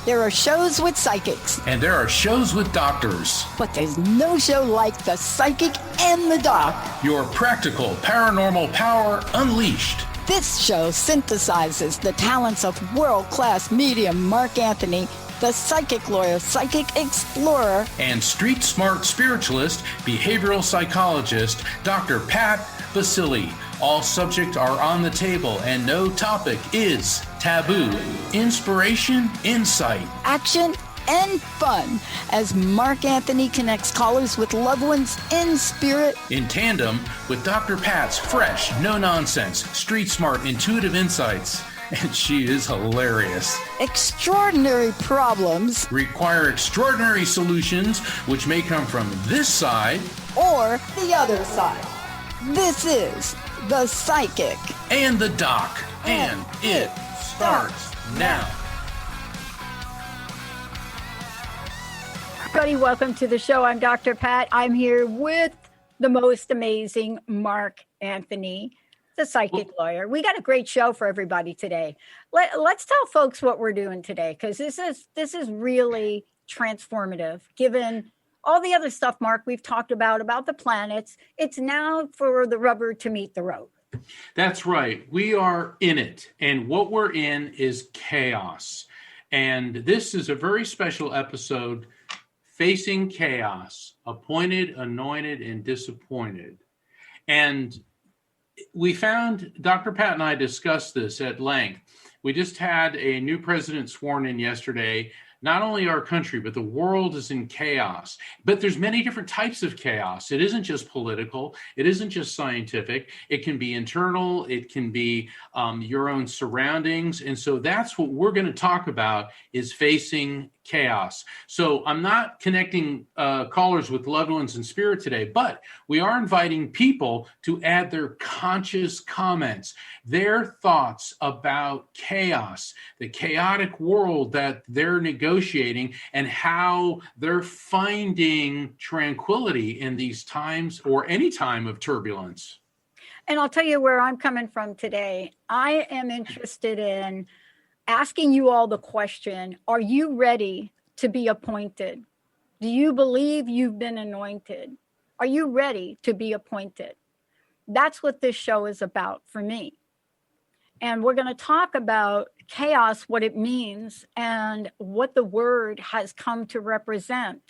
There are shows with psychics. And there are shows with doctors. But there's no show like The Psychic and the Doc. Your practical paranormal power unleashed. This show synthesizes the talents of world-class medium Mark Anthony, the psychic lawyer, psychic explorer, and street smart spiritualist, behavioral psychologist, Dr. Pat Basili. All subjects are on the table and no topic is taboo. Inspiration, insight, action, and fun as Mark Anthony connects callers with loved ones in spirit. In tandem with Dr. Pat's fresh, no-nonsense, street-smart, intuitive insights. And she is hilarious. Extraordinary problems require extraordinary solutions, which may come from this side or the other side. This is The Psychic and the Doc, and it starts now. Everybody, welcome to the show. I'm Dr. Pat. I'm here with the most amazing Mark Anthony, the psychic lawyer. We got a great show for everybody today. Let's tell folks what we're doing today, because this is really transformative, given all the other stuff, Mark, we've talked about the planets. It's now for the rubber to meet the road. That's right. We are in it. And what we're in is chaos. And this is a very special episode, Facing Chaos, Appointed, Anointed, and Disappointed. And we found, Dr. Pat and I discussed this at length. We just had a new president sworn in yesterday. Not only our country, but the world is in chaos. But there's many different types of chaos. It isn't just political. It isn't just scientific. It can be internal. It can be your own surroundings. And so that's what we're going to talk about, is facing chaos. So I'm not connecting callers with loved ones in spirit today, but we are inviting people to add their conscious comments, their thoughts about chaos, the chaotic world that they're negotiating, and how they're finding tranquility in these times or any time of turbulence. And I'll tell you where I'm coming from today. I am interested in asking you all the question, are you ready to be appointed? Do you believe you've been anointed? Are you ready to be appointed? That's what this show is about for me. And we're going to talk about chaos, what it means, and what the word has come to represent.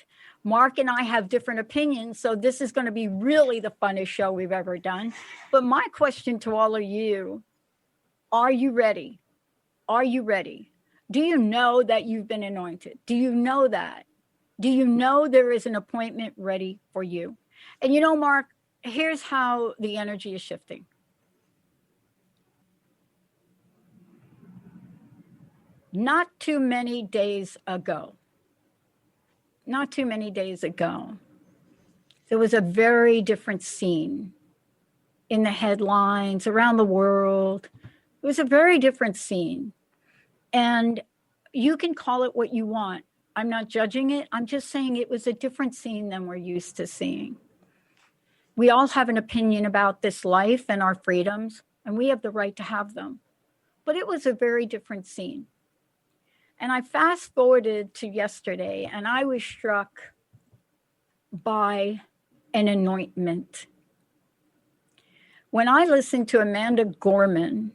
Mark and I have different opinions, so this is going to be really the funnest show we've ever done. But my question to all of you, are you ready? Are you ready? Do you know that you've been anointed? Do you know that? Do you know there is an appointment ready for you? And you know, Mark, here's how the energy is shifting. Not too many days ago, there was a very different scene in the headlines around the world. It was a very different scene. And you can call it what you want. I'm not judging it. I'm just saying it was a different scene than we're used to seeing. We all have an opinion about this life and our freedoms, and we have the right to have them. But it was a very different scene. And I fast forwarded to yesterday, and I was struck by an anointment. When I listened to Amanda Gorman,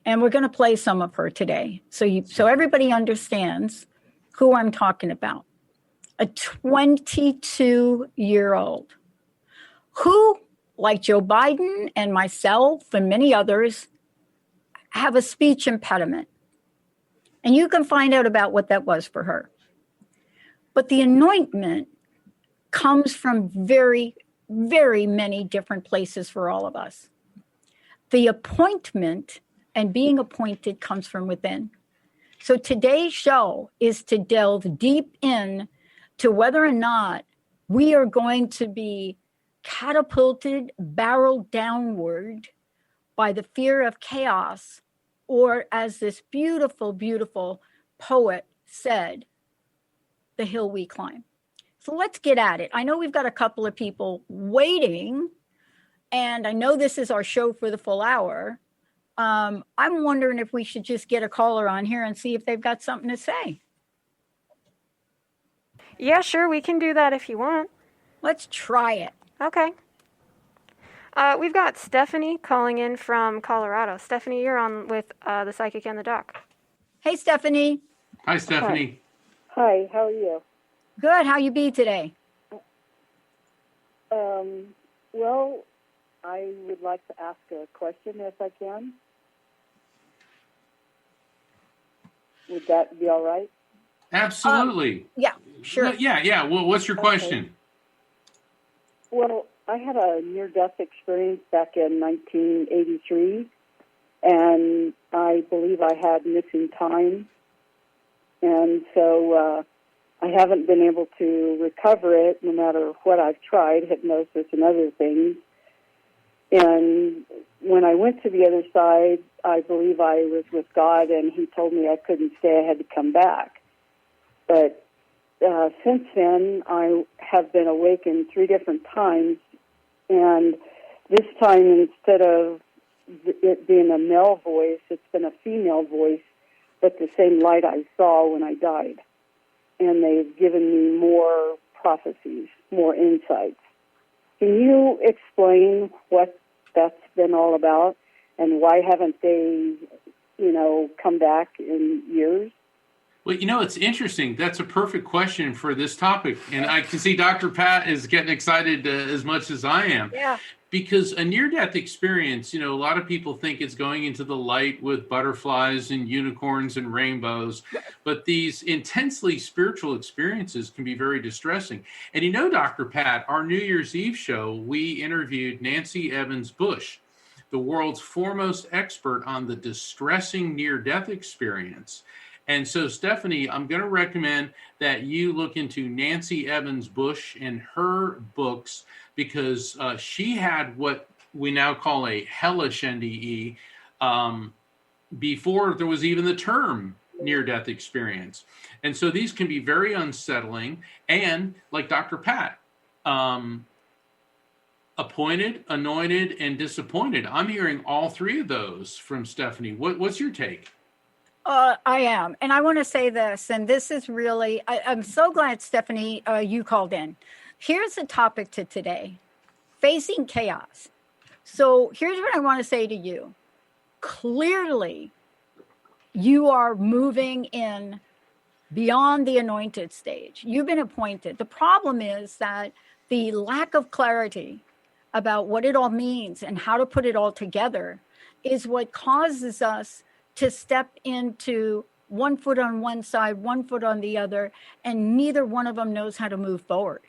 and we're going to play some of her today, so everybody understands who I'm talking about. A 22-year-old who, like Joe Biden and myself and many others, have a speech impediment. And you can find out about what that was for her. But the anointment comes from very, very many different places for all of us. The appointment and being appointed comes from within. So today's show is to delve deep in to whether or not we are going to be catapulted, barreled downward by the fear of chaos, or as this beautiful, beautiful poet said, the hill we climb. So let's get at it. I know we've got a couple of people waiting, and I know this is our show for the full hour. I'm wondering if we should just get a caller on here and see if they've got something to say. Yeah, sure, we can do that if you want. Let's try it. Okay. We've got Stephanie calling in from Colorado. Stephanie, you're on with the Psychic and the Doc. Hey, Stephanie. Hi, Stephanie. Hi, how are you? Good. How you be today? Well, I would like to ask a question if I can. Would that be all right? Absolutely. Yeah, sure. Yeah. Well, what's your question? Well, I had a near-death experience back in 1983, and I believe I had missing time. And so I haven't been able to recover it no matter what I've tried, hypnosis and other things. And when I went to the other side, I believe I was with God, and he told me I couldn't stay. I had to come back. But since then, I have been awakened 3 different times, and this time, instead of it being a male voice, it's been a female voice, but the same light I saw when I died. And they've given me more prophecies, more insights. Can you explain what that's been all about, and why haven't they, come back in years? Well, it's interesting. That's a perfect question for this topic. And I can see Dr. Pat is getting excited as much as I am. Yeah. Because a near-death experience, a lot of people think it's going into the light with butterflies and unicorns and rainbows. But these intensely spiritual experiences can be very distressing. And Dr. Pat, our New Year's Eve show, we interviewed Nancy Evans Bush, the world's foremost expert on the distressing near-death experience. And so, Stephanie, I'm going to recommend that you look into Nancy Evans Bush and her books, because she had what we now call a hellish NDE before there was even the term near-death experience. And so these can be very unsettling. And like Dr. Pat, appointed, anointed, and disappointed. I'm hearing all 3 of those from Stephanie. What's your take? I am. And I want to say this, and this is really, I'm so glad, Stephanie, you called in. Here's the topic to today, facing chaos. So here's what I want to say to you. Clearly, you are moving in beyond the anointed stage. You've been appointed. The problem is that the lack of clarity about what it all means and how to put it all together is what causes us to step into 1 foot on one side, 1 foot on the other, and neither one of them knows how to move forward.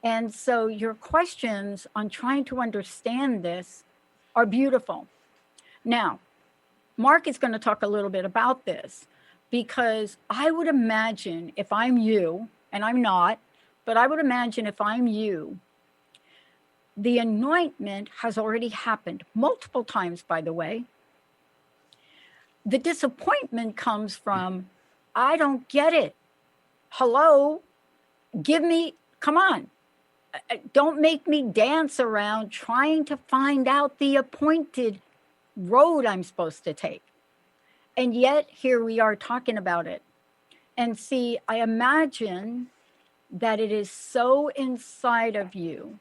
And so your questions on trying to understand this are beautiful. Now, Mark is going to talk a little bit about this, because I would imagine if I'm you, and I'm not, but I would imagine if I'm you, the anointment has already happened multiple times, by the way. The disappointment comes from, I don't get it. Hello, come on. Don't make me dance around trying to find out the appointed road I'm supposed to take. And yet here we are talking about it. And see, I imagine that it is so inside of you.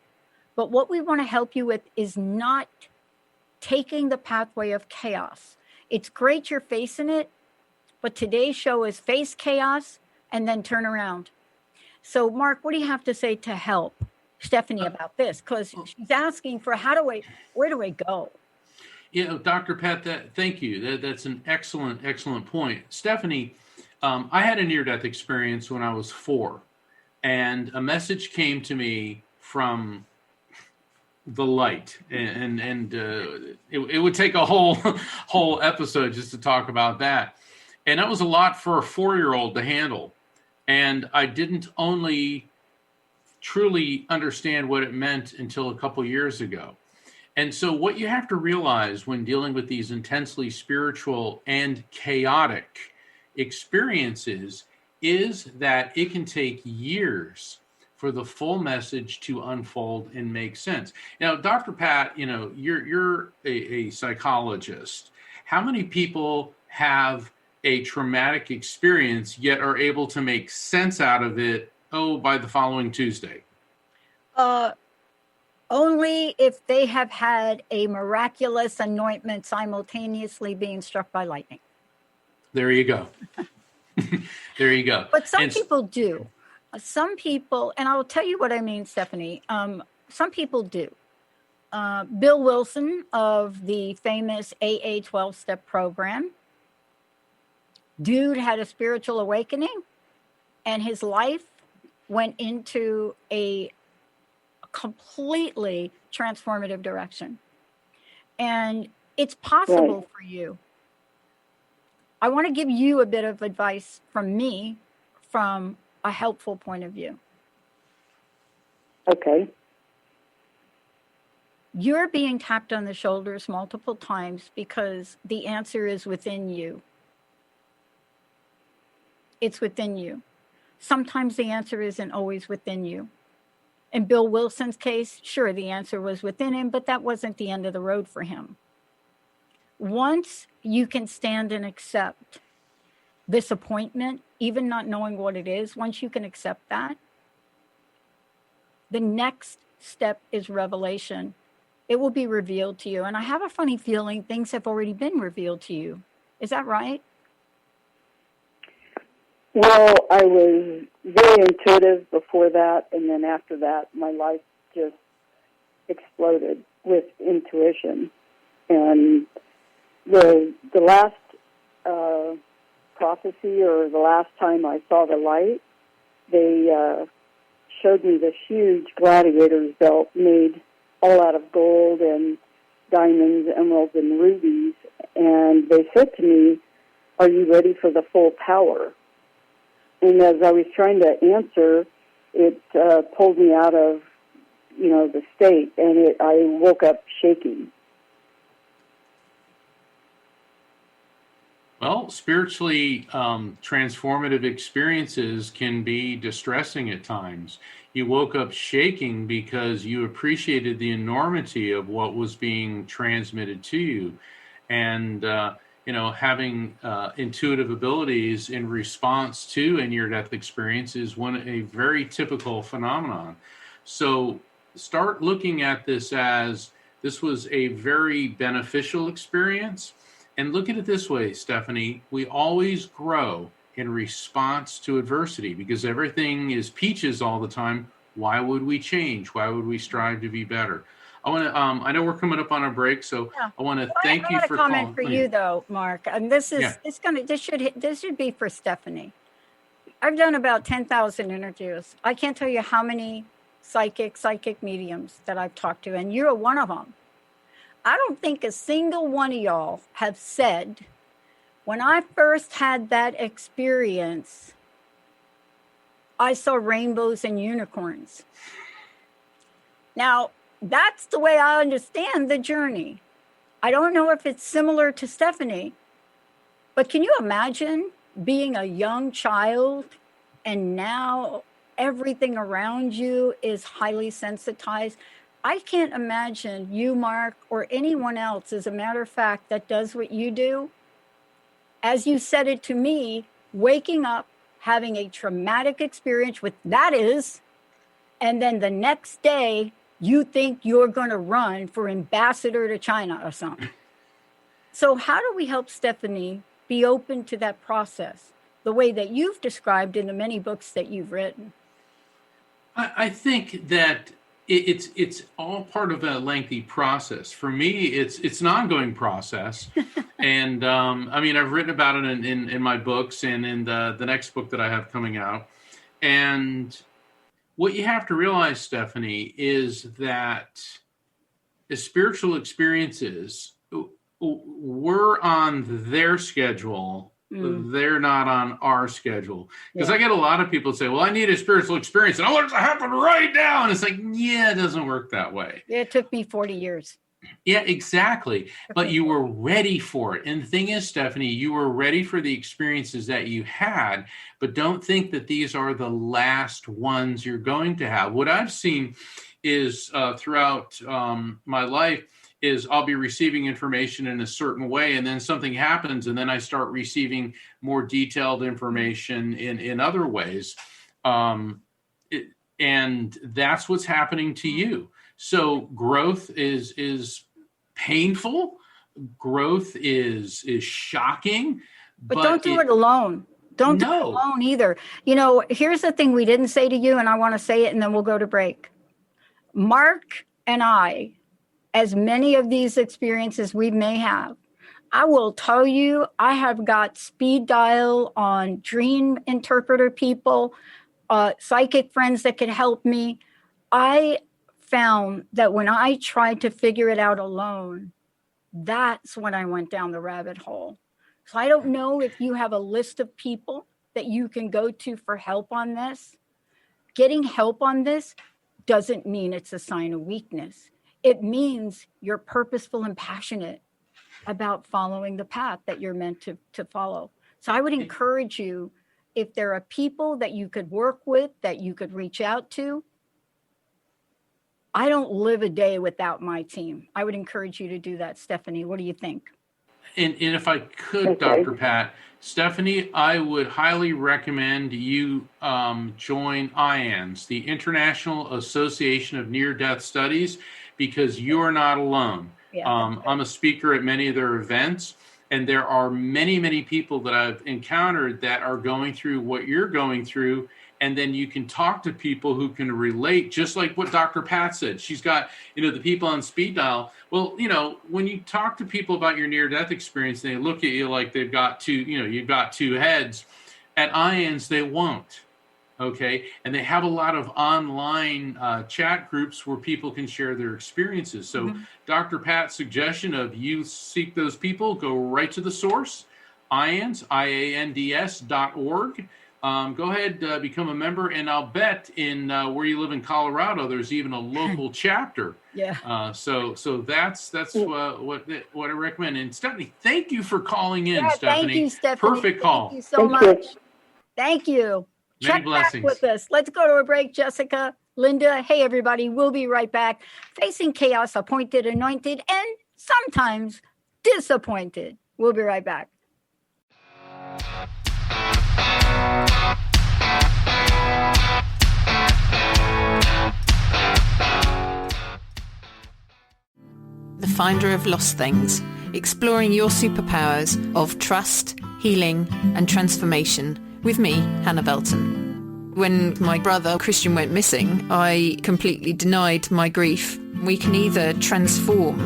But what we want to help you with is not taking the pathway of chaos. It's great you're facing it, but today's show is face chaos and then turn around. So, Mark, what do you have to say to help Stephanie about this? Because she's asking for where do I go? Dr. Pat, thank you. That's an excellent point. Stephanie, I had a near-death experience when I was 4, and a message came to me from the light, and it would take a whole episode just to talk about that. And that was a lot for a 4-year-old to handle. And I didn't only truly understand what it meant until a couple years ago. And so what you have to realize when dealing with these intensely spiritual and chaotic experiences is that it can take years for the full message to unfold and make sense. Now, Dr. Pat, you're a psychologist. How many people have a traumatic experience yet are able to make sense out of it by the following Tuesday? Only if they have had a miraculous anointment simultaneously being struck by lightning. There you go. There you go. But some people do. Some people, and I'll tell you what I mean, Stephanie. Some people do. Bill Wilson of the famous AA 12-step program. Dude had a spiritual awakening, and his life went into a completely transformative direction. And it's possible for you. I want to give you a bit of advice from me from a helpful point of view. Okay. You're being tapped on the shoulders multiple times because the answer is within you. It's within you. Sometimes the answer isn't always within you. In Bill Wilson's case, sure, the answer was within him, but that wasn't the end of the road for him. Once you can stand and accept this appointment, even not knowing what it is, once you can accept that, the next step is revelation. It will be revealed to you. And I have a funny feeling things have already been revealed to you. Is that right? Well, I was very intuitive before that, and then after that, my life just exploded with intuition. And the last prophecy, or the last time I saw the light, they showed me this huge gladiator's belt made all out of gold and diamonds, emeralds, and rubies. And they said to me, "Are you ready for the full power?" And as I was trying to answer, it pulled me out of, the state, and I woke up shaking. Well, spiritually transformative experiences can be distressing at times. You woke up shaking because you appreciated the enormity of what was being transmitted to you. And having intuitive abilities in response to a near-death experience is a very typical phenomenon. So start looking at this as this was a very beneficial experience. And look at it this way, Stephanie, we always grow in response to adversity because everything is peaches all the time. Why would we change? Why would we strive to be better? I want to. I know we're coming up on a break, so yeah. I want to thank you for calling. I got a comment for you, though, Mark. And this should be for Stephanie. I've done about 10,000 interviews. I can't tell you how many psychic mediums that I've talked to, and you're one of them. I don't think a single one of y'all have said, when I first had that experience, I saw rainbows and unicorns. Now, that's the way I understand the journey. I don't know if it's similar to Stephanie, but can you imagine being a young child and now everything around you is highly sensitized? I can't imagine you, Mark, or anyone else, as a matter of fact, that does what you do. As you said it to me, waking up, having a traumatic experience with that is, and then the next day, you think you're going to run for ambassador to China or something. So how do we help Stephanie be open to that process, the way that you've described in the many books that you've written? I think that it's all part of a lengthy process. For me, it's an ongoing process. And I've written about it in my books and in the next book that I have coming out. And what you have to realize, Stephanie, is that the spiritual experiences, we're on their schedule. They're not on our schedule. Because I get a lot of people say, well, I need a spiritual experience and I want it to happen right now. And it's like, yeah, it doesn't work that way. It took me 40 years. Yeah, exactly. But you were ready for it. And the thing is, Stephanie, you were ready for the experiences that you had, but don't think that these are the last ones you're going to have. What I've seen is throughout my life is I'll be receiving information in a certain way, and then something happens, and then I start receiving more detailed information in other ways. And that's what's happening to you. So growth is painful. Growth is shocking. But don't do it alone. Don't do it alone either. You know, here's the thing we didn't say to you, and I want to say it, and then we'll go to break. Mark and I, as many of these experiences we may have, I will tell you, I have got speed dial on dream interpreter people, psychic friends that could help me. I found that when I tried to figure it out alone, that's when I went down the rabbit hole. So I don't know if you have a list of people that you can go to for help on this. Getting help on this doesn't mean it's a sign of weakness. It means you're purposeful and passionate about following the path that you're meant to follow. So I would encourage you, if there are people that you could work with, that you could reach out to. I don't live a day without my team. I would encourage you to do that, Stephanie. What do you think? And if I could, Dr. Pat, Stephanie, I would highly recommend you join IANS, the International Association of Near-Death Studies, because you are not alone. Yeah, I'm a speaker at many of their events, and there are many, many people that I've encountered that are going through what you're going through. And then you can talk to people who can relate, just like what Dr. Pat said. She's got, the people on speed dial. Well, when you talk to people about your near-death experience, they look at you like they've got two, you've got two heads. At IANS, they won't, okay? And they have a lot of online chat groups where people can share their experiences. So Dr. Pat's suggestion of you seek those people, go right to the source, IANS, IANDS.org. Go ahead, become a member, and I'll bet in where you live in Colorado, there's even a local chapter. Yeah. So that's what I recommend. And Stephanie, thank you for calling in, Stephanie. Thank you, Stephanie. Perfect call. Thank you so much. Thank you. Many Check blessings. back with us. Let's go to a break, Jessica, Linda. Hey, everybody. We'll be right back. Facing chaos, appointed, anointed, and sometimes disappointed. We'll be right back. The Finder of Lost Things, exploring your superpowers of trust, healing, and transformation with me, Hannah Belton. When my brother Christian went missing, I completely denied my grief. We can either transform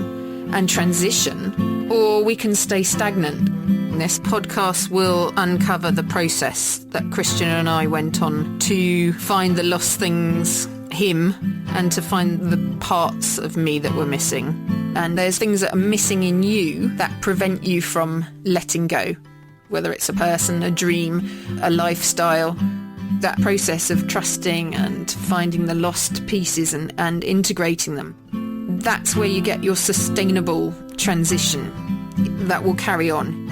and transition, or we can stay stagnant. This podcast will uncover the process that Christian and I went on to find the lost things, him, and to find the parts of me that were missing. And there's things that are missing in you that prevent you from letting go, whether it's a person, a dream, a lifestyle. That process of trusting and finding the lost pieces and integrating them. That's where you get your sustainable transition that will carry on.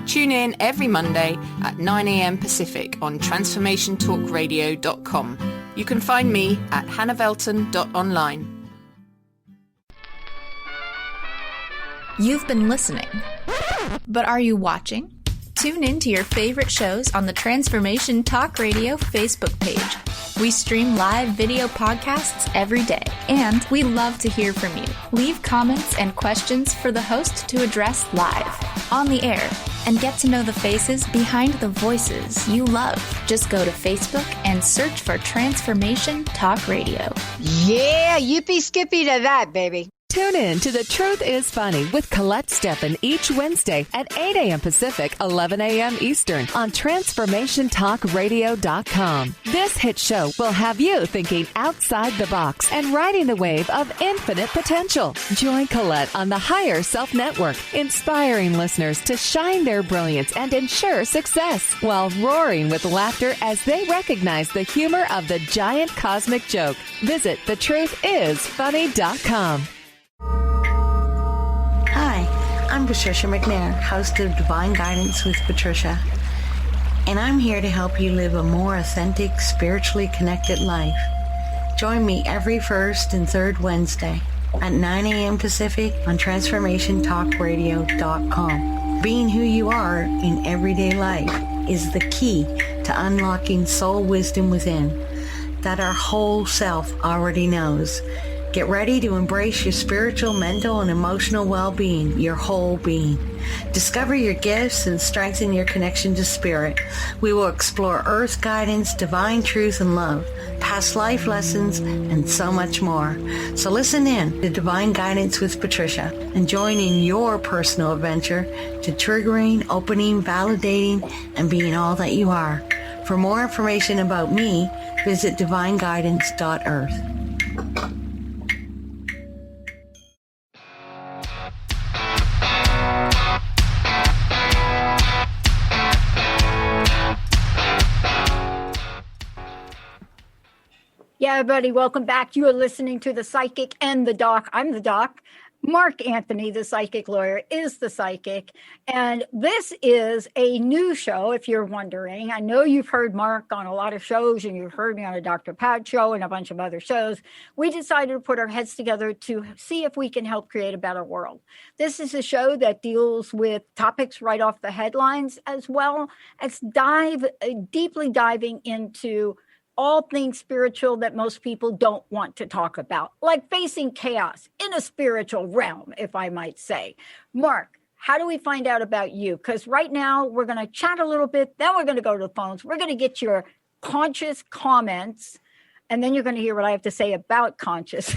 Tune in every Monday at 9 a.m. Pacific on transformationtalkradio.com. You can find me at hannahvelton.online. You've been listening, but are you watching? Tune in to your favorite shows on the Transformation Talk Radio Facebook page. We stream live video podcasts every day, and we love to hear from you. Leave comments and questions for the host to address live, on the air, and get to know the faces behind the voices you love. Just go to Facebook and search for Transformation Talk Radio. Yeah, yippee skippy to that, baby. Tune in to The Truth is Funny with Colette Steffen each Wednesday at 8 a.m. Pacific, 11 a.m. Eastern on TransformationTalkRadio.com. This hit show will have you thinking outside the box and riding the wave of infinite potential. Join Colette on the Higher Self Network, inspiring listeners to shine their brilliance and ensure success while roaring with laughter as they recognize the humor of the giant cosmic joke. Visit thetruthisfunny.com. Hi, I'm Patricia McNair, host of Divine Guidance with Patricia, and I'm here to help you live a more authentic, spiritually connected life. Join me every first and third Wednesday at 9 a.m. Pacific on TransformationTalkRadio.com. Being who you are in everyday life is the key to unlocking soul wisdom within. that our whole self already knows. Get ready to embrace your spiritual, mental, and emotional well-being, your whole being. Discover your gifts and strengthen your connection to spirit. We will explore earth guidance, divine truth and love, past life lessons, and so much more. So listen in to Divine Guidance with Patricia and join in your personal adventure to triggering, opening, validating, and being all that you are. For more information about me, visit divineguidance.earth. Yeah, everybody, welcome back. You are listening to The Psychic and the Doc. I'm the Doc. Mark Anthony, the psychic lawyer, is the psychic. And this is a new show, if you're wondering. I know you've heard Mark on a lot of shows, and you've heard me on a Dr. Pat show and a bunch of other shows. We decided to put our heads together to see if we can help create a better world. This is a show that deals with topics right off the headlines, as well as deeply diving into all things spiritual that most people don't want to talk about, like facing chaos in a spiritual realm, if I might say. Mark, how do we find out about you? Because right now we're going to chat a little bit, then we're going to go to the phones. We're going to get your conscious comments, and then you're going to hear what I have to say about conscious.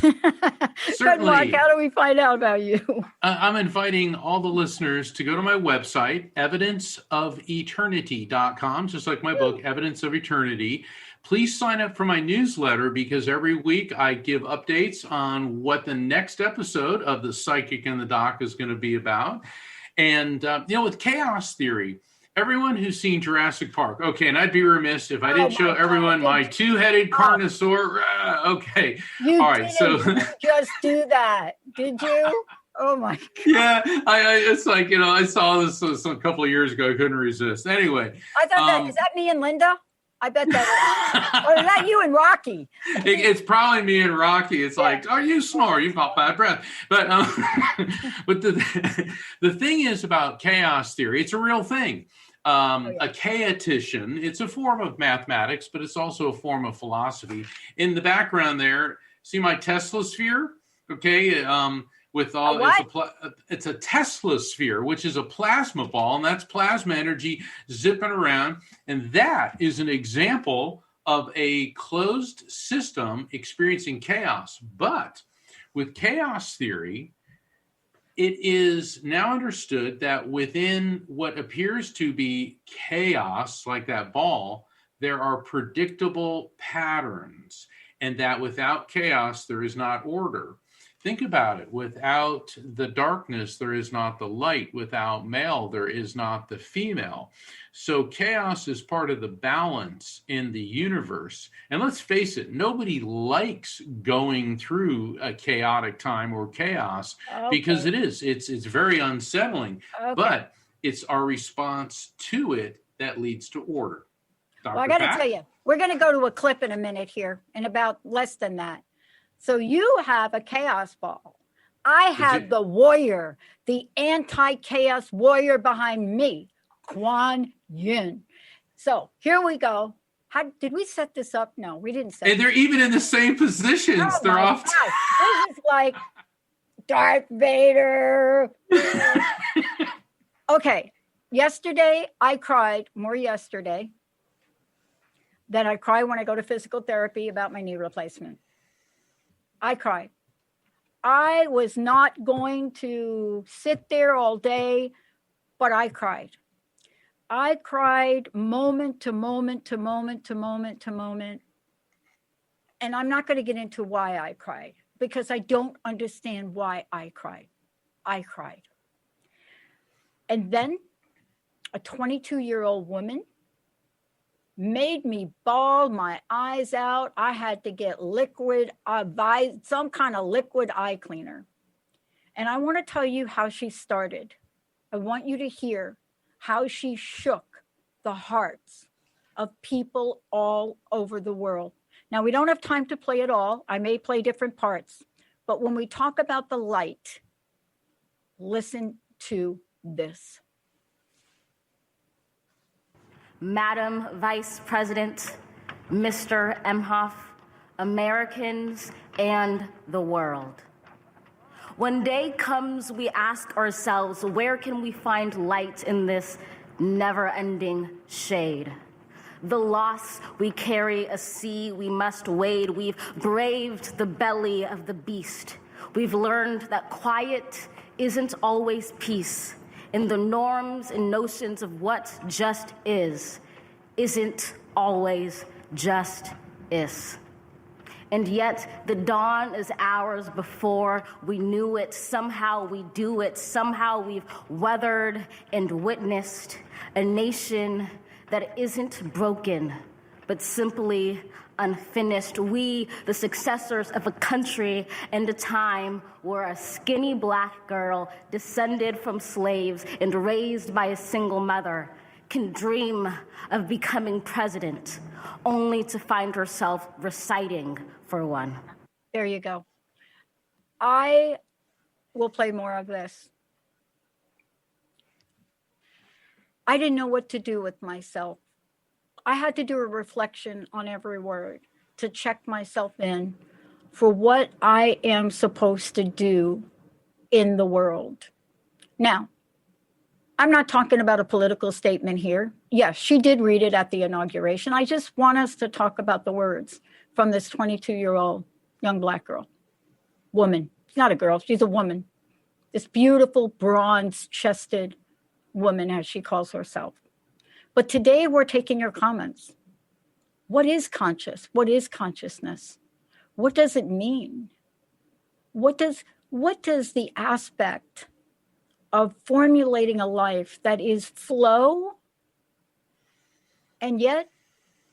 Certainly. Mark, how do we find out about you? I'm inviting all the listeners to go to my website, evidenceofeternity.com, just like my book, Evidence of Eternity. Please sign up for my newsletter, because every week I give updates on what the next episode of The Psychic and the Doc is going to be about. And, with chaos theory, everyone who's seen Jurassic Park, okay, and I'd be remiss if I didn't show everyone my two-headed carnosaur. Okay. You all right, so just do that, did you? Oh my God. Yeah, it's like, I saw this a couple of years ago. I couldn't resist. Anyway. I thought is that me and Linda? I bet that or is that you and Rocky? It's probably me and Rocky. It's like, oh, you snore, you've got bad breath. But but the thing is about chaos theory, it's a real thing. A chaotician, it's a form of mathematics, but it's also a form of philosophy. In the background there, see my Tesla sphere? Okay, with all it's a Tesla sphere, which is a plasma ball, and that's plasma energy zipping around, and that is an example of a closed system experiencing chaos. But with chaos theory, it is now understood that within what appears to be chaos, like that ball, there are predictable patterns, and that without chaos, there is not order. Think about it. Without the darkness, there is not the light. Without male, there is not the female. So chaos is part of the balance in the universe. And let's face it, nobody likes going through a chaotic time or chaos, because it's very unsettling. But it's our response to it that leads to order. Dr. Well, I got to tell you, we're going to go to a clip in a minute here, in about less than that. So you have a chaos ball. I have the warrior, the anti-chaos warrior behind me, Kuan Yin. So here we go. How did we set this up? No, we didn't set it up. And they're even in the same positions. They're off. This is like Darth Vader. Okay. Yesterday, I cried more yesterday than I cry when I go to physical therapy about my knee replacement. I cried. I was not going to sit there all day, but I cried. I cried moment to moment to moment to moment to moment. And I'm not going to get into why I cried, because I don't understand why I cried. I cried. And then a 22-year-old woman made me bawl my eyes out. I had to get some kind of liquid eye cleaner. And I want to tell you how she started. I want you to hear how she shook the hearts of people all over the world. Now, we don't have time to play it all. I may play different parts. But when we talk about the light, listen to this. Madam Vice President, Mr. Emhoff, Americans, and the world. When day comes, we ask ourselves, where can we find light in this never-ending shade? The loss we carry, a sea we must wade. We've braved the belly of the beast. We've learned that quiet isn't always peace, and the norms and notions of what just isn't always just is. And yet the dawn is ours before we knew it. Somehow we do it. Somehow we've weathered and witnessed a nation that isn't broken, but simply unfinished. We, the successors of a country and a time where a skinny black girl descended from slaves and raised by a single mother can dream of becoming president, only to find herself reciting for one. There you go. I will play more of this. I didn't know what to do with myself. I had to do a reflection on every word to check myself in for what I am supposed to do in the world. Now, I'm not talking about a political statement here. Yes, she did read it at the inauguration. I just want us to talk about the words from this 22-year-old young black girl, woman. She's not a girl, she's a woman. This beautiful, bronze-chested woman, as she calls herself. But today we're taking her comments. What is conscious? What is consciousness? What does it mean? What does the aspect of formulating a life that is flow, and yet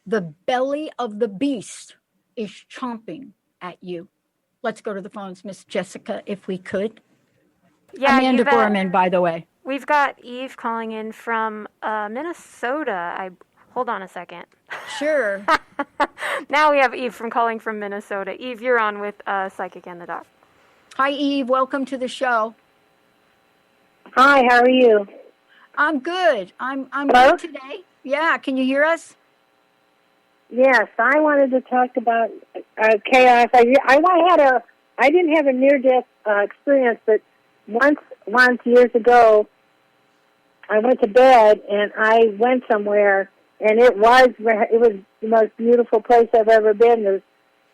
the belly of the beast is chomping at you? Let's go to the phones, Miss Jessica, if we could. Yeah, Amanda Gorman, by the way. We've got Eve calling in from Minnesota. Hold on a second. Sure. Now we have Eve calling from Minnesota. Eve, you're on with Psychic and the Doc. Hi, Eve. Welcome to the show. Hi, how are you? I'm good. I'm Hello? good today. Yeah, can you hear us? Yes, I wanted to talk about chaos. I didn't have a near-death experience, but once years ago, I went to bed and I went somewhere, and it was the most beautiful place I've ever been. There's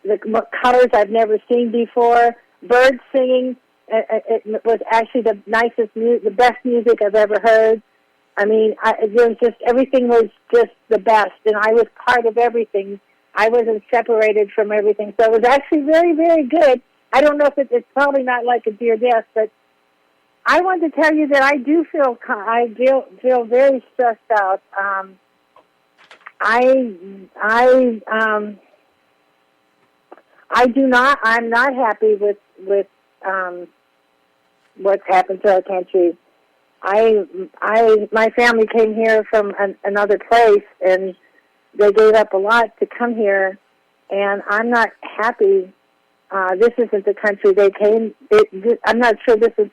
the colors I've never seen before, birds singing. It was actually the nicest, the best music I've ever heard. I mean, everything was just the best, and I was part of everything. I wasn't separated from everything, so it was actually very, very good. I don't know if it's probably not like a near death, but I wanted to tell you that I do feel very stressed out. I'm not happy with what's happened to our country. My family came here from another place, and they gave up a lot to come here, and I'm not happy. This isn't the country they came. I'm not sure this is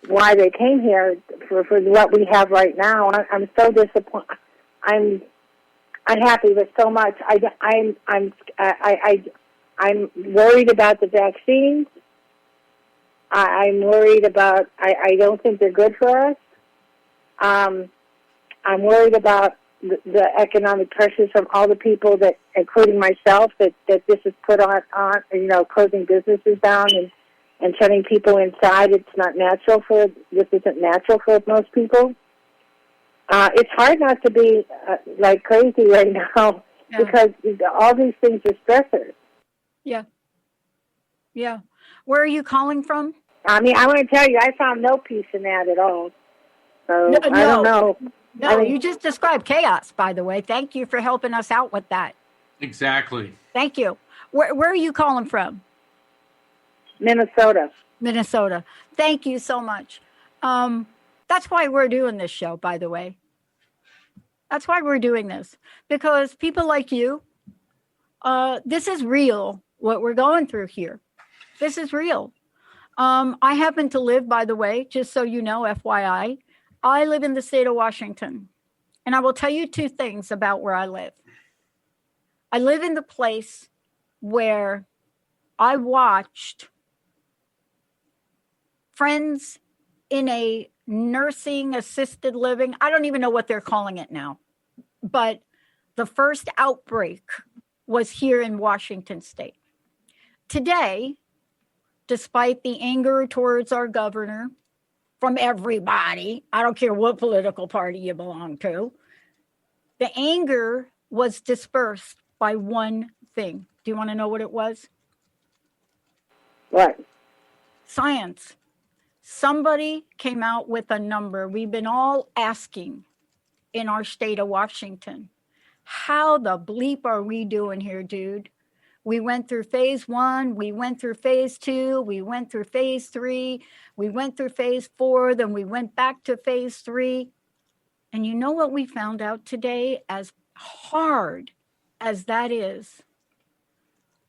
why they came here for what we have right now. I'm so disappointed. I'm unhappy with so much. I'm worried about the vaccines. I'm worried about. I don't think they're good for us. I'm worried about the economic pressures from all the people that, including myself, that this is put on. Closing businesses down and shutting people inside. This isn't natural for most people. It's hard not to be like crazy right now because all these things are stressors. Yeah. Yeah. Where are you calling from? I mean, I want to tell you, I found no peace in that at all. So I don't know. No, you just described chaos, by the way. Thank you for helping us out with that. Exactly. Thank you. Where are you calling from? Minnesota. Minnesota. Thank you so much. That's why we're doing this show, by the way. That's why we're doing this. Because people like you, this is real, what we're going through here. This is real. I happen to live, by the way, just so you know, FYI, I live in the state of Washington. And I will tell you two things about where I live. I live in the place where I watched friends in a nursing assisted living. I don't even know what they're calling it now, but the first outbreak was here in Washington State. Today, despite the anger towards our governor from everybody, I don't care what political party you belong to, the anger was dispersed by one thing. Do you want to know what it was? What? Science. Somebody came out with a number. We've been all asking in our state of Washington, how the bleep are we doing here, dude? We went through phase 1, we went through phase 2, we went through phase 3, we went through phase 4, then we went back to phase 3. And you know what we found out today? As hard as that is,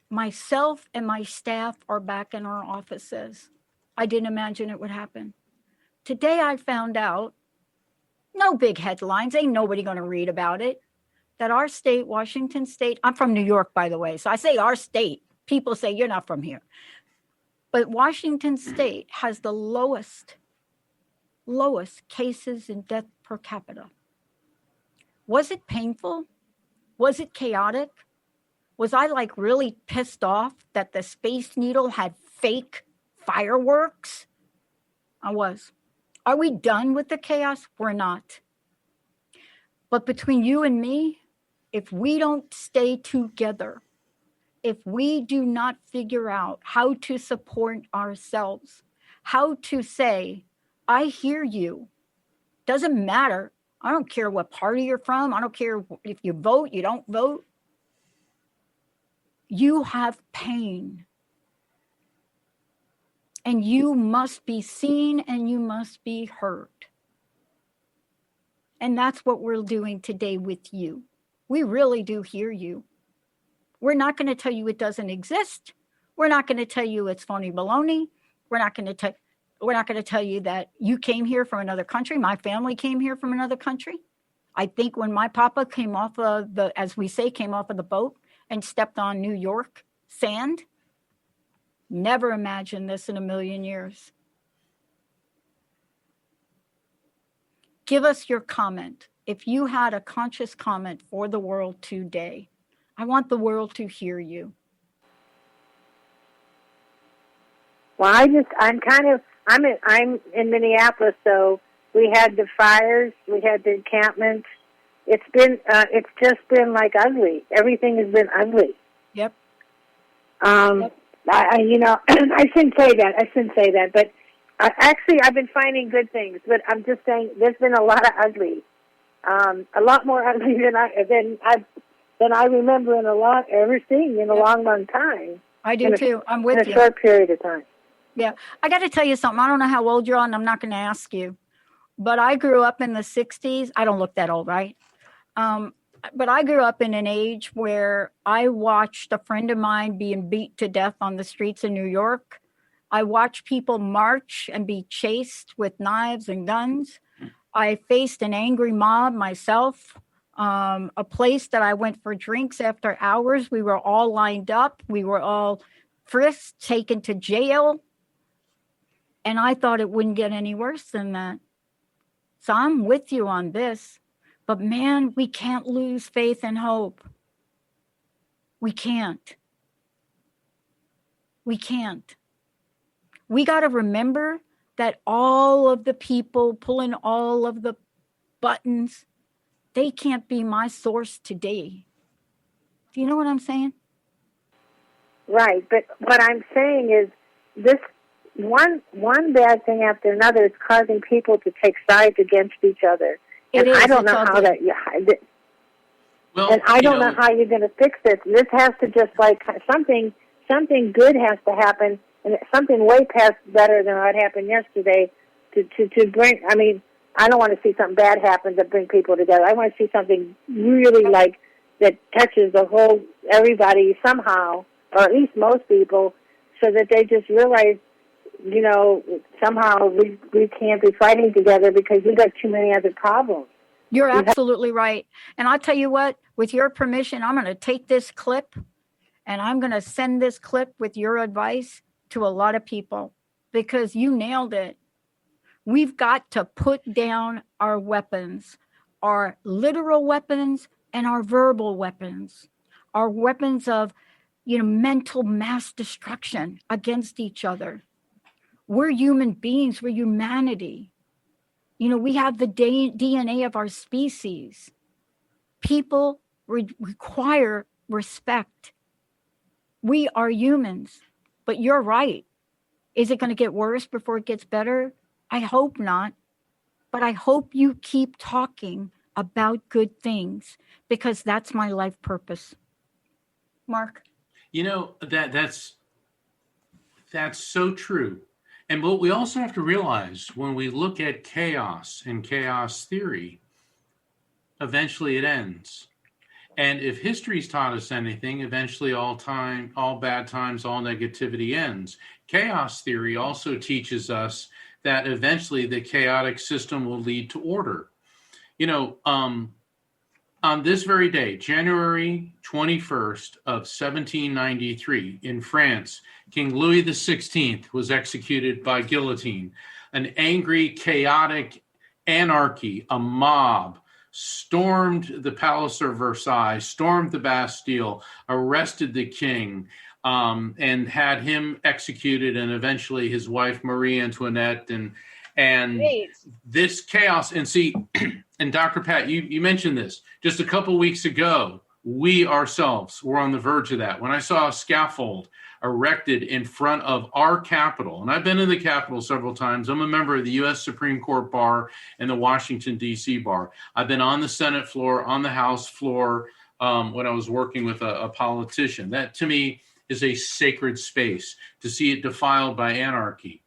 myself and my staff are back in our offices. I didn't imagine it would happen. Today I found out, no big headlines, ain't nobody going to read about it, that our state, Washington State, I'm from New York, by the way, so I say our state. People say you're not from here. But Washington State has the lowest cases in death per capita. Was it painful? Was it chaotic? Was I like really pissed off that the Space Needle had fake fireworks? I was. Are we done with the chaos? We're not. But between you and me, if we don't stay together, if we do not figure out how to support ourselves, how to say, I hear you. Doesn't matter. I don't care what party you're from. I don't care if you vote, you don't vote. You have pain. And you must be seen and you must be heard. And that's what we're doing today with you. We really do hear you. We're not going to tell you it doesn't exist. We're not going to tell you it's phony baloney. We're not going to tell you that you came here from another country. My family came here from another country. I think when my papa came off of came off of the boat and stepped on New York sand, never imagined this in a million years. Give us your comment. If you had a conscious comment for the world today, I want the world to hear you. Well, I'm in Minneapolis, so we had the fires, we had the encampments. It's just been like ugly. Everything has been ugly. Yep. Yep. I shouldn't say that, but actually I've been finding good things. But I'm just saying there's been a lot of ugly, a lot more ugly than I remember ever seeing in a long time. I do too. I'm with you. In a short period of time. Yeah. I got to tell you something. I don't know how old you are, and I'm not going to ask you. But I grew up in the 60s. I don't look that old, right? But I grew up in an age where I watched a friend of mine being beat to death on the streets of New York. I watched people march and be chased with knives and guns. I faced an angry mob myself. A place that I went for drinks after hours. We were all lined up. We were all frisked, taken to jail. And I thought it wouldn't get any worse than that. So I'm with you on this. But man, we can't lose faith and hope. We can't. We can't. We got to remember that all of the people pulling all of the buttons, they can't be my source today. Do you know what I'm saying? Right, but what I'm saying is this one bad thing after another is causing people to take sides against each other. And I don't know how that. Well, and I don't know how you're going to fix this. This has to just like something good has to happen, and something way past better than what happened yesterday to bring. I mean, I don't want to see something bad happen to bring people together. I want to see something really like that touches everybody somehow, or at least most people, so that they just realize, somehow we can't be fighting together because we got too many other problems. You're absolutely right. And I'll tell you what, with your permission, I'm going to take this clip and I'm going to send this clip with your advice to a lot of people, because you nailed it. We've got to put down our weapons, our literal weapons and our verbal weapons, our weapons of, mental mass destruction against each other. We're human beings. We're humanity. We have the DNA of our species. People require respect. We are humans. But you're right. Is it going to get worse before it gets better? I hope not. But I hope you keep talking about good things, because that's my life purpose. Mark? That's so true. And what we also have to realize when we look at chaos and chaos theory, eventually it ends. And if history's taught us anything, eventually all bad times, all negativity ends. Chaos theory also teaches us that eventually the chaotic system will lead to order. On this very day, January 21st of 1793, in France, King Louis XVI was executed by guillotine. An angry, chaotic anarchy, a mob, stormed the Palace of Versailles, stormed the Bastille, arrested the king, and had him executed, and eventually his wife Marie Antoinette, and this chaos. And see, and Dr. Pat, you mentioned this just a couple weeks ago. We ourselves were on the verge of that. When I saw a scaffold erected in front of our Capitol, and I've been in the Capitol several times. I'm a member of the U.S. Supreme Court Bar and the Washington, D.C. Bar. I've been on the Senate floor, on the House floor, when I was working with a politician. That, to me, is a sacred space, to see it defiled by anarchy.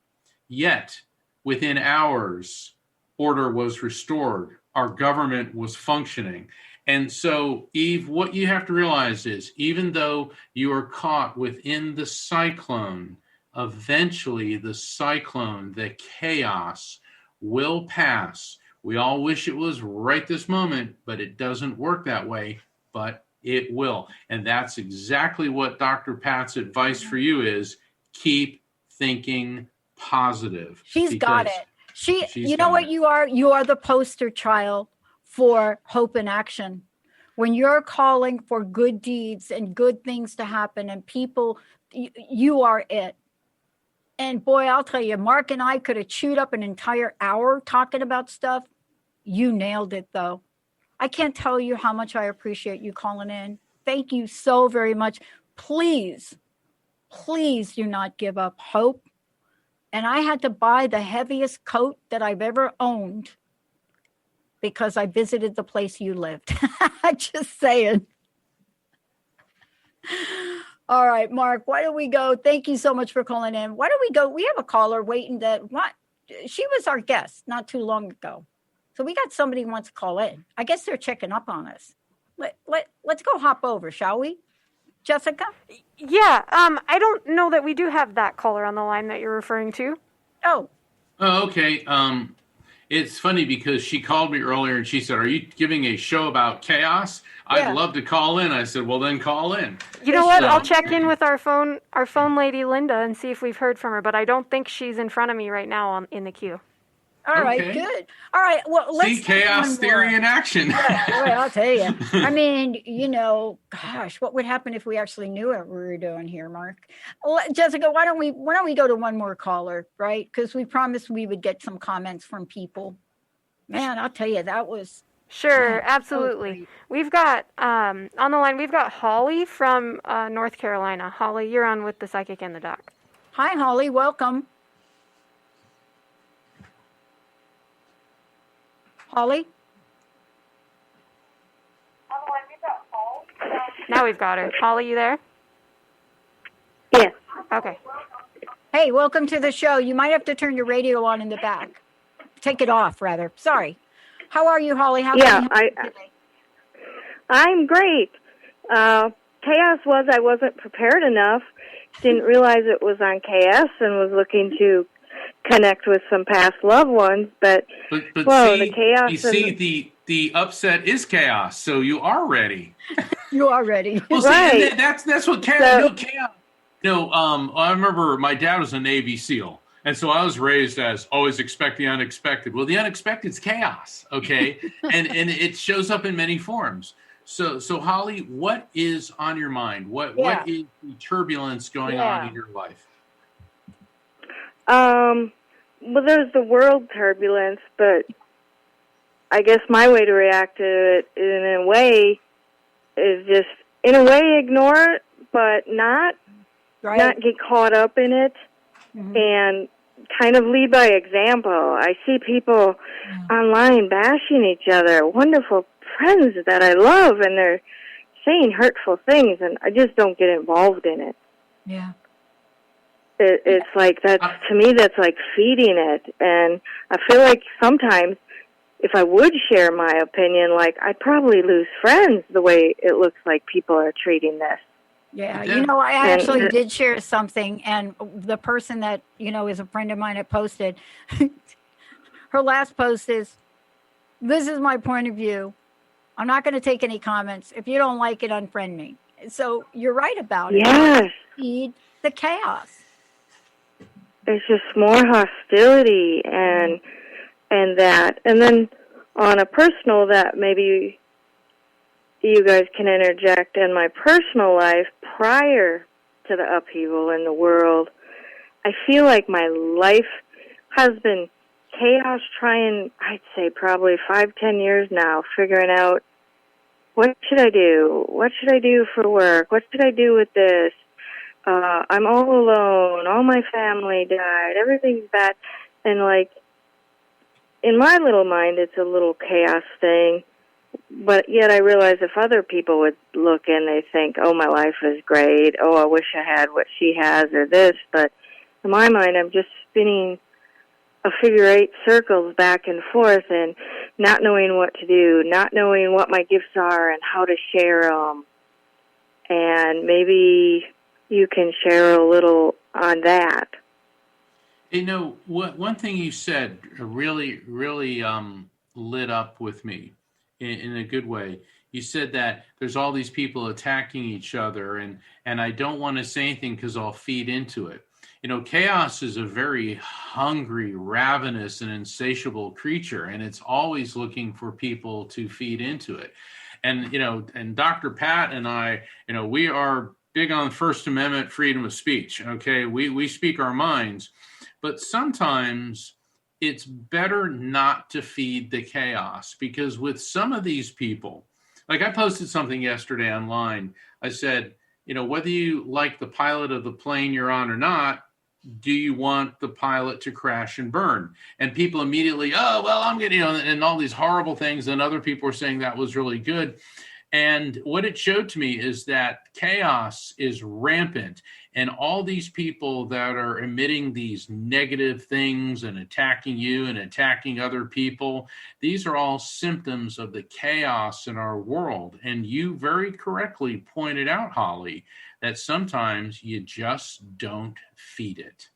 Yet, within hours, order was restored. Our government was functioning. And so, Eve, what you have to realize is, even though you are caught within the cyclone, eventually the cyclone, the chaos, will pass. We all wish it was right this moment, but it doesn't work that way, but it will. And that's exactly what Dr. Pat's advice for you is. Keep thinking positive. She's got it. You know what you are? You are the poster child for hope and action. When you're calling for good deeds and good things to happen and people, you are it. And boy, I'll tell you, Mark and I could have chewed up an entire hour talking about stuff. You nailed it, though. I can't tell you how much I appreciate you calling in. Thank you so very much. Please do not give up hope. And I had to buy the heaviest coat that I've ever owned because I visited the place you lived. Just saying. All right, Mark, why don't we go? Thank you so much for calling in. Why don't we go? We have a caller waiting she was our guest not too long ago. So we got somebody who wants to call in. I guess they're checking up on us. Let's go hop over, shall we? Jessica? Yeah, I don't know that we do have that caller on the line that you're referring to. Oh, okay. It's funny because she called me earlier and she said, "Are you giving a show about chaos?" Yeah. I'd love to call in. I said, "Well, then call in." You know what? I'll check in with our phone lady, Linda, and see if we've heard from her, but I don't think she's in front of me right now in the queue. All right, good. All right, well, let's see chaos theory in action. Yeah, boy, I'll tell you. I mean, gosh, what would happen if we actually knew what we were doing here, Mark? Well, Jessica, why don't we go to one more caller, right? Because we promised we would get some comments from people. Man, I'll tell you, that was sure, absolutely. We've got on the line. We've got Holly from North Carolina. Holly, you're on with the Psychic and the Doc. Hi, Holly. Welcome. Holly? Now we've got her. Holly, you there? Yes. Okay. Hey, welcome to the show. You might have to turn your radio on in the back. Take it off, rather. Sorry. How are you, Holly? I'm great. Chaos was I wasn't prepared enough. Didn't realize it was on KS and was looking to connect with some past loved ones, but the chaos. the upset is chaos, so you are ready. You are ready. Well, see, Right. and that's what chaos. I remember my dad was a Navy SEAL, and so I was raised as always expect the unexpected. Well, the unexpected is chaos, okay, and it shows up in many forms. So Holly, what is on your mind? What is the turbulence going on in your life? Well, there's the world turbulence, but I guess my way to react to it in a way is just, in a way, ignore it, but not get caught up in it, and kind of lead by example. I see people online bashing each other, wonderful friends that I love, and they're saying hurtful things, and I just don't get involved in it. Yeah. It's like to me, that's like feeding it. And I feel like sometimes if I would share my opinion, like, I'd probably lose friends the way it looks like people are treating this. Yeah, I actually did share something, and the person that, is a friend of mine that posted, her last post is, this is my point of view. I'm not going to take any comments. If you don't like it, unfriend me. So you're right about it. Yes. Feed the chaos. It's just more hostility and that. And then on a personal, that maybe you guys can interject, in my personal life prior to the upheaval in the world, I feel like my life has been chaos, trying, I'd say probably 5-10 years now, figuring out, what should I do? What should I do for work? What should I do with this? I'm all alone. All my family died. Everything's bad. And, like, in my little mind, it's a little chaos thing. But yet I realize if other people would look in, they think, oh, my life is great. Oh, I wish I had what she has or this. But in my mind, I'm just spinning a figure-8 circles back and forth and not knowing what to do, not knowing what my gifts are and how to share them. And maybe you can share a little on that. One thing you said really lit up with me in a good way. You said that there's all these people attacking each other, and I don't want to say anything because I'll feed into it. Chaos is a very hungry, ravenous, and insatiable creature, and it's always looking for people to feed into it. And Dr. Pat and I, we are big on First Amendment freedom of speech. Okay, we speak our minds, but sometimes it's better not to feed the chaos, because with some of these people, like I posted something yesterday online. I said, whether you like the pilot of the plane you're on or not, do you want the pilot to crash and burn? And people immediately, oh, well, I'm getting, and all these horrible things. And other people are saying that was really good. And what it showed to me is that chaos is rampant. And all these people that are emitting these negative things and attacking you and attacking other people, these are all symptoms of the chaos in our world. And you very correctly pointed out, Holly, that sometimes you just don't feed it.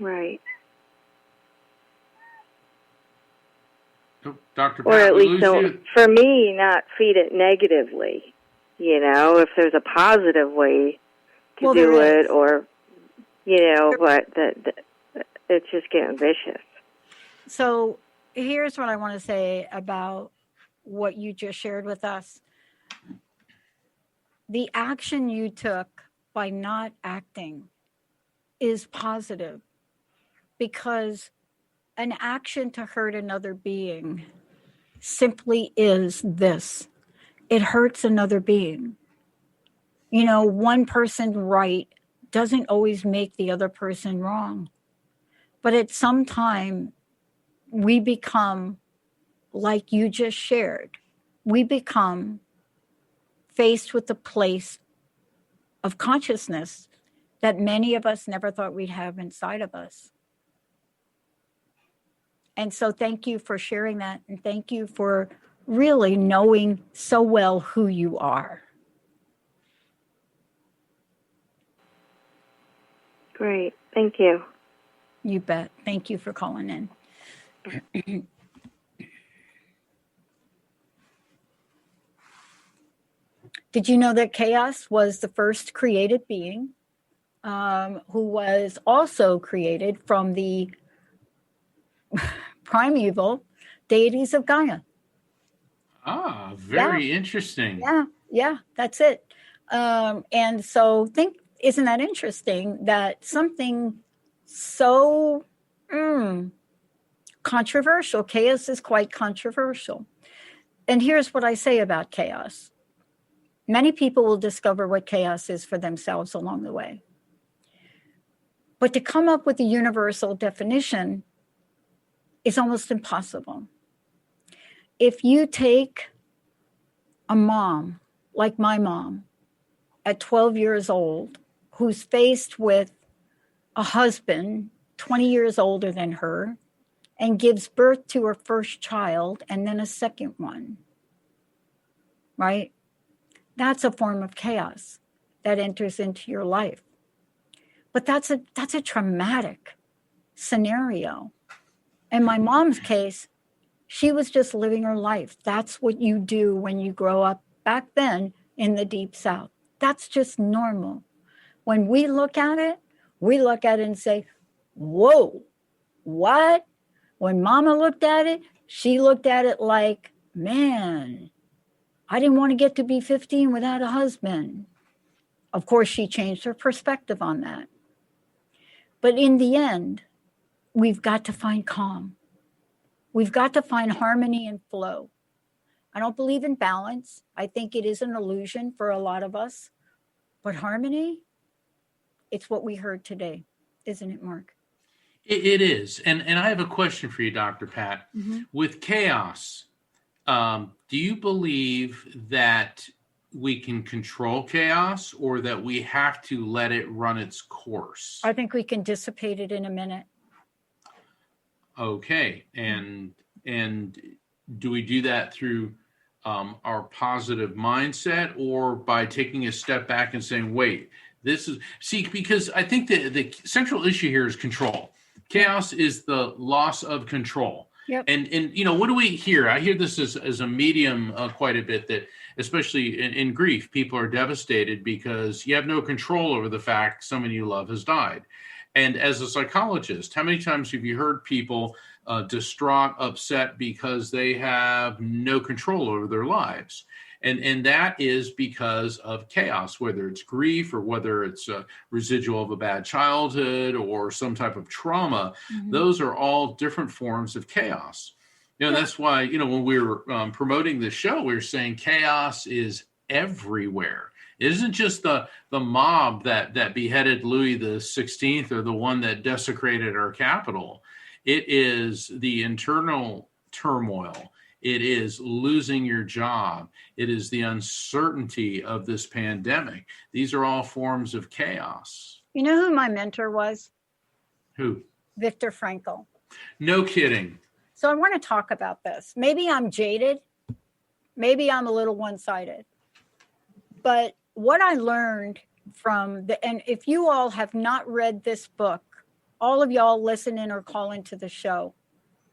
Right. Oh, Dr. Or at least don't, for me, not feed it negatively. If there's a positive way to do it, or, but it's just getting vicious. So here's what I want to say about what you just shared with us. The action you took by not acting is positive, because an action to hurt another being simply is this. It hurts another being. One person right doesn't always make the other person wrong. But at some time, we become, like you just shared, we become faced with the place of consciousness that many of us never thought we'd have inside of us. And so thank you for sharing that. And thank you for really knowing so well who you are. Great. Thank you. You bet. Thank you for calling in. Did you know that chaos was the first created being who was also created from the primeval deities of Gaia? Ah, very interesting. Yeah, that's it. And so isn't that interesting that something so controversial, chaos is quite controversial. And here's what I say about chaos. Many people will discover what chaos is for themselves along the way. But to come up with a universal definition is almost impossible. If you take a mom, like my mom, at 12 years old, who's faced with a husband 20 years older than her and gives birth to her first child and then a second one, right? That's a form of chaos that enters into your life. But that's a traumatic scenario. In my mom's case, she was just living her life. That's what you do when you grow up back then in the Deep South. That's just normal. When we look at it and say, whoa, what? When Mama looked at it, she looked at it like, man, I didn't want to get to be 15 without a husband. Of course, she changed her perspective on that. But in the end, we've got to find calm. We've got to find harmony and flow. I don't believe in balance. I think it is an illusion for a lot of us. But harmony, it's what we heard today, isn't it, Mark? It is. And I have a question for you, Dr. Pat. Mm-hmm. With chaos, do you believe that we can control chaos or that we have to let it run its course? I think we can dissipate it in a minute. Okay. And do we do that through our positive mindset or by taking a step back and saying, wait, because I think the central issue here is control. Chaos is the loss of control. Yep. And what do we hear? I hear this as a medium quite a bit, that especially in grief, people are devastated because you have no control over the fact someone you love has died. And as a psychologist, how many times have you heard people distraught, upset because they have no control over their lives? And that is because of chaos, whether it's grief or whether it's a residual of a bad childhood or some type of trauma. Mm-hmm. Those are all different forms of chaos. That's why, when we were promoting this show, we were saying chaos is everywhere. It isn't just the mob that beheaded Louis the 16th or the one that desecrated our Capitol. It is the internal turmoil. It is losing your job. It is the uncertainty of this pandemic. These are all forms of chaos. You know who my mentor was? Who? Viktor Frankl. No kidding. So I want to talk about this. Maybe I'm jaded. Maybe I'm a little one-sided. But what I learned and if you all have not read this book, all of y'all listen in or call into the show,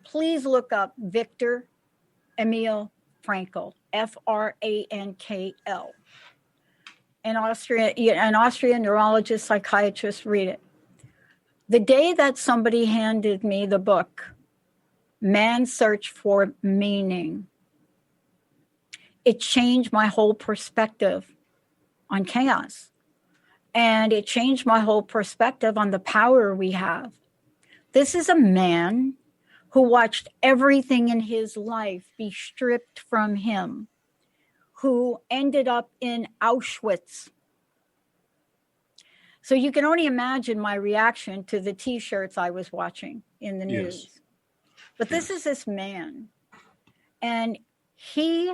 please look up Viktor Emil Frankl, Frankl. An Austrian neurologist, psychiatrist, read it. The day that somebody handed me the book, Man's Search for Meaning, it changed my whole perspective on chaos. And it changed my whole perspective on the power we have. This is a man who watched everything in his life be stripped from him, who ended up in Auschwitz. So you can only imagine my reaction to the T-shirts I was watching in the news. Yes. But this is this man, and he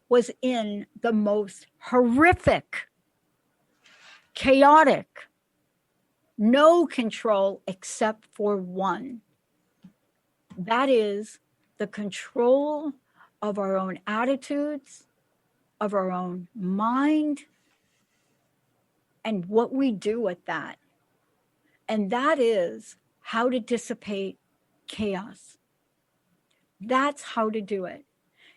was in the most horrific, chaotic, no control except for one. That is the control of our own attitudes, of our own mind, and what we do with that. And that is how to dissipate chaos. That's how to do it.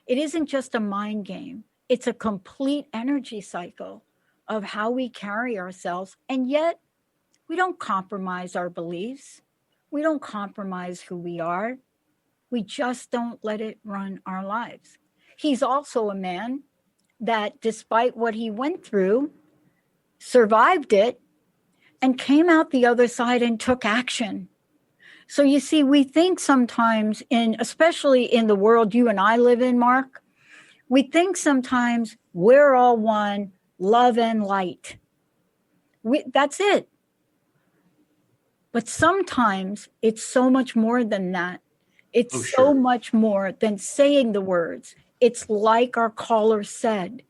It isn't just a mind game. It's a complete energy cycle of how we carry ourselves. And yet we don't compromise our beliefs. We don't compromise who we are. We just don't let it run our lives. He's also a man that, despite what he went through, survived it and came out the other side and took action. So you see, we think sometimes, especially in the world you and I live in, Mark, we think sometimes we're all one, love and light. That's it. But sometimes it's so much more than that. It's so much more than saying the words. It's like our caller said,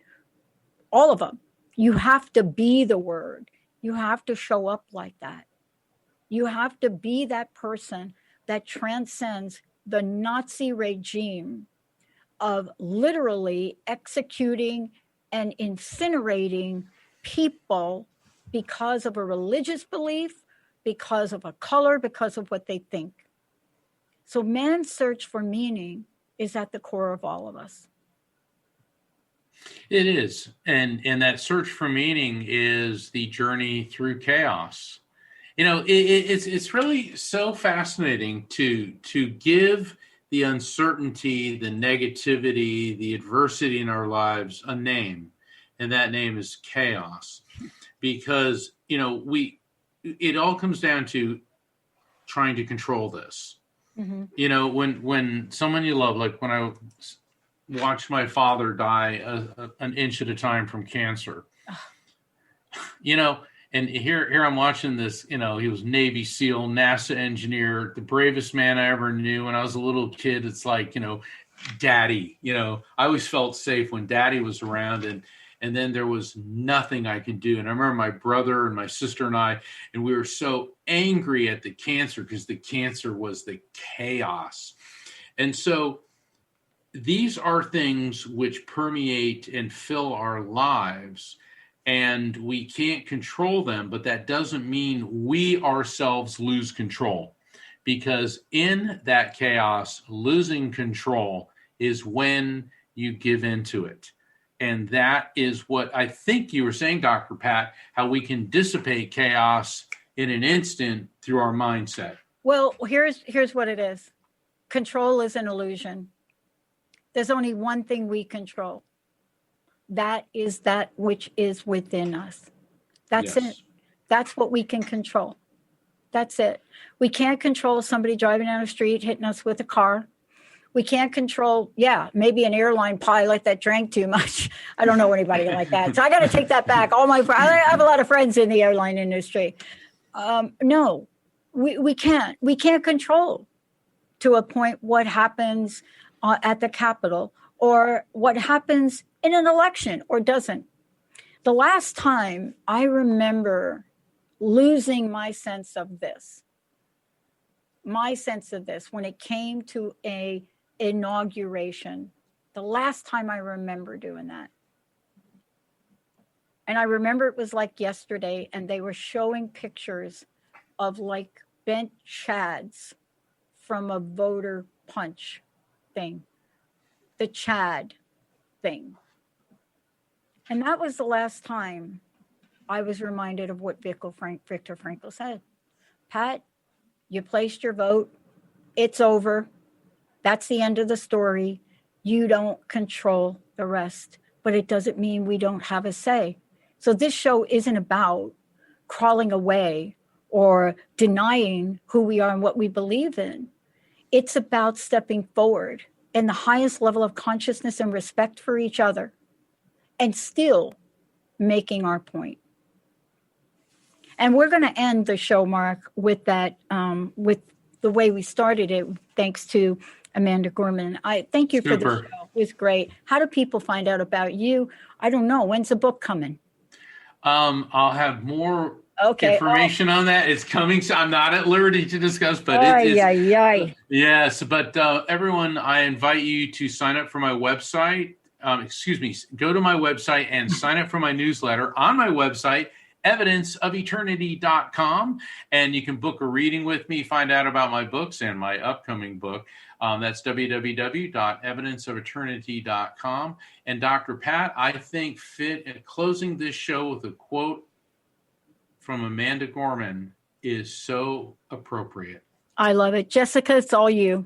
all of them. You have to be the word. You have to show up like that. You have to be that person that transcends the Nazi regime of literally executing and incinerating people because of a religious belief, because of a color, because of what they think. So man's search for meaning is at the core of all of us. It is. And that search for meaning is the journey through chaos. You know, it's really so fascinating to give the uncertainty, the negativity, the adversity in our lives a name. And that name is chaos. Because, you know, it all comes down to trying to control this. Mm-hmm. You know, when someone you love, like when I watched my father die an inch at a time from cancer, you know, and here I'm watching this, you know, he was Navy SEAL, NASA engineer, the bravest man I ever knew. When I was a little kid, it's like, you know, daddy, you know, I always felt safe when daddy was around, and then there was nothing I could do. And I remember my brother and my sister and I, and we were so angry at the cancer because the cancer was the chaos. And so these are things which permeate and fill our lives, and we can't control them, but that doesn't mean we ourselves lose control, because in that chaos, losing control is when you give into it. And that is what I think you were saying, Dr. Pat, how we can dissipate chaos in an instant through our mindset. Well, here's what it is. Control is an illusion. There's only one thing we control. That is that which is within us. That's it. That's what we can control. That's it. We can't control somebody driving down the street, hitting us with a car. We can't control, maybe an airline pilot that drank too much. I don't know anybody like that. So I got to take that back. I have a lot of friends in the airline industry. No, we can't. We can't control to a point what happens at the Capitol or what happens in an election or doesn't. The last time I remember losing my sense of this when it came to a inauguration, the last time I remember doing that. And I remember it was like yesterday, and they were showing pictures of like bent chads from a voter punch thing, the Chad thing. And that was the last time I was reminded of what Viktor Frankl said. Pat, you placed your vote. It's over. That's the end of the story. You don't control the rest, but it doesn't mean we don't have a say. So this show isn't about crawling away or denying who we are and what we believe in. It's about stepping forward in the highest level of consciousness and respect for each other and still making our point. And we're going to end the show, Mark, with that, with the way we started it, thanks to Amanda Gorman. I thank you for the show. It was great. How do people find out about you? I don't know. When's the book coming? I'll have more information on that. It's coming. So I'm not at liberty to discuss, but yes. But everyone, I invite you to sign up for my website. Go to my website and sign up for my newsletter on my website. evidenceofeternity.com, and you can book a reading with me, find out about my books and my upcoming book. That's www.evidenceofeternity.com. And Dr. Pat, I think fit at closing this show with a quote from Amanda Gorman is so appropriate. I love it. Jessica, it's all you.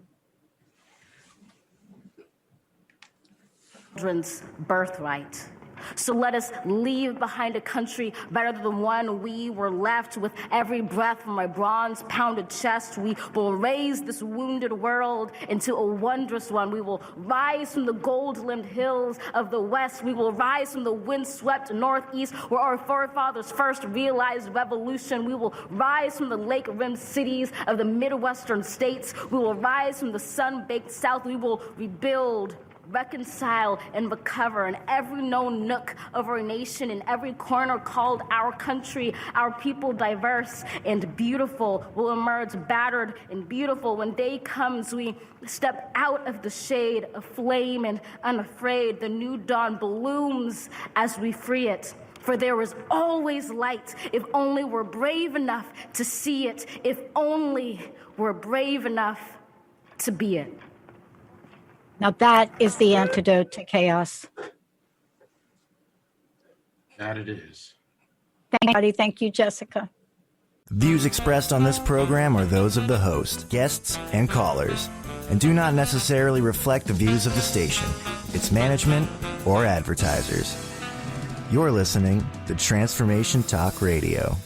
Children's birthright. So let us leave behind a country better than the one we were left. With every breath from my bronze-pounded chest, we will raise this wounded world into a wondrous one. We will rise from the gold-limbed hills of the west. We will rise from the wind-swept northeast, where our forefathers first realized revolution. We will rise from the lake-rimmed cities of the Midwestern states. We will rise from the sun-baked south. We will rebuild, reconcile, and recover in every known nook of our nation, in every corner called our country. Our people, diverse and beautiful, will emerge battered and beautiful. When day comes, we step out of the shade, aflame and unafraid. The new dawn blooms as we free it. For there is always light, if only we're brave enough to see it, if only we're brave enough to be it. Now that is the antidote to chaos. That it is. Thank you, Jessica. Views expressed on this program are those of the host, guests, and callers, and do not necessarily reflect the views of the station, its management, or advertisers. You're listening to Transformation Talk Radio.